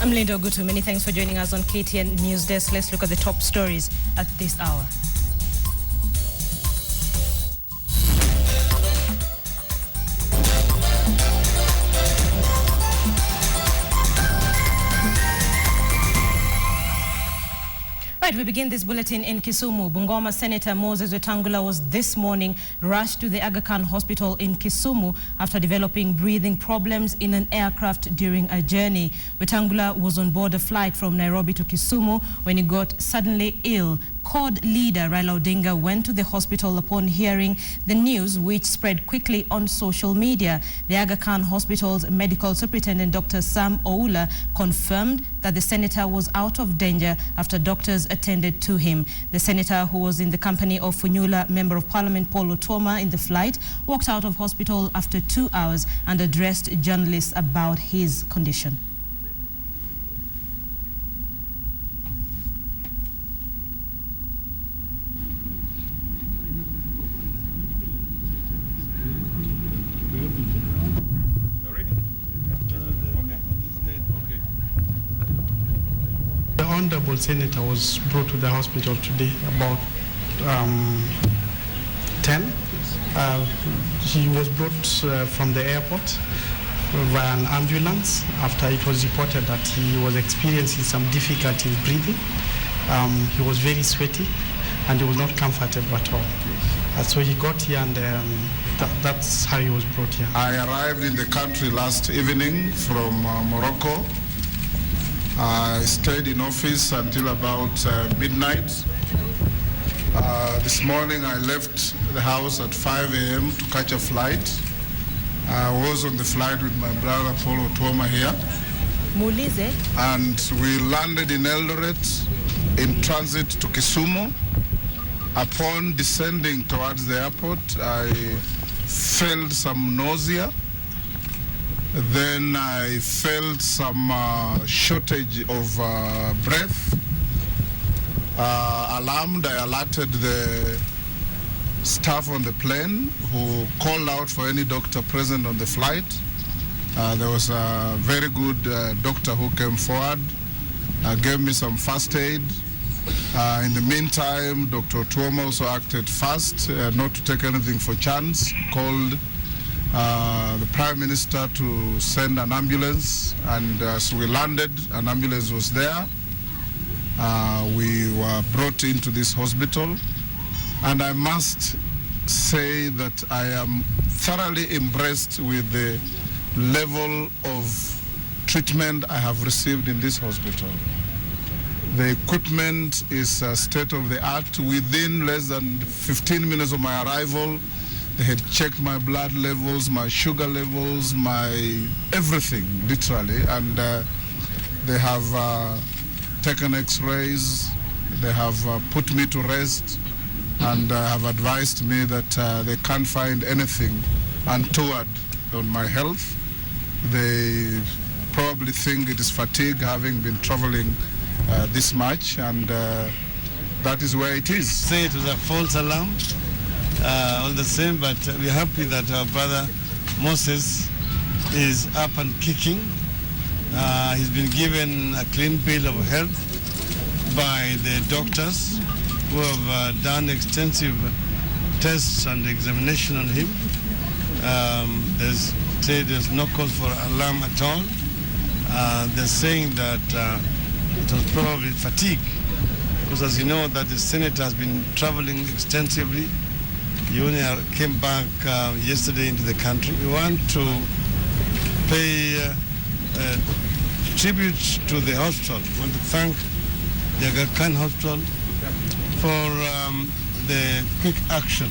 I'm Linda Ogutu. Many thanks for joining us on KTN News Desk. Let's look at the top stories at this hour. We begin this bulletin in Kisumu. Bungoma Senator Moses Wetangula was this morning rushed to the Aga Khan Hospital in Kisumu after developing breathing problems in an aircraft during a journey. Wetangula was on board a flight from Nairobi to Kisumu when he got suddenly ill. CORD leader Raila Odinga went to the hospital upon hearing the news, which spread quickly on social media. The Aga Khan Hospital's medical superintendent, Dr. Sam Oula, confirmed that the senator was out of danger after doctors attended to him. The senator, who was in the company of Funyula Member of Parliament Paul Otoma in the flight, walked out of hospital after 2 hours and addressed journalists about his condition. The Honorable Senator was brought to the hospital today about 10. He was brought from the airport via an ambulance after it was reported that he was experiencing some difficulty breathing. He was very sweaty and he was not comfortable at all. So he got here and that's how he was brought here. I arrived in the country last evening from Morocco. I stayed in office until about midnight. This morning I left the house at 5 a.m. to catch a flight. I was on the flight with my brother Paul Otoma here. And we landed in Eldoret in transit to Kisumu. Upon descending towards the airport, I felt some nausea. Then I felt some shortage of breath. Alarmed, I alerted the staff on the plane who called out for any doctor present on the flight. There was a very good doctor who came forward, gave me some first aid. In the meantime, Dr. Tuoma also acted fast, not to take anything for chance, called the Prime Minister to send an ambulance, and as we landed, an ambulance was there. We were brought into this hospital, and I must say that I am thoroughly impressed with the level of treatment I have received in this hospital. The equipment is state-of-the-art. Within less than 15 minutes of my arrival, they had checked my blood levels, my sugar levels, my everything, literally. And they have taken x-rays, they have put me to rest, and have advised me that they can't find anything untoward on my health. They probably think it is fatigue, having been traveling this much, and that is where it is. Say it was a false alarm. All the same, but we're happy that our brother Moses is up and kicking. He's been given a clean bill of health by the doctors who have done extensive tests and examination on him. There's no cause for alarm at all. They're saying that it was probably fatigue, because as you know that the senator has been traveling extensively. He only came back yesterday into the country. We want to pay tribute to the hospital. We want to thank the Aga Khan Hospital for the quick action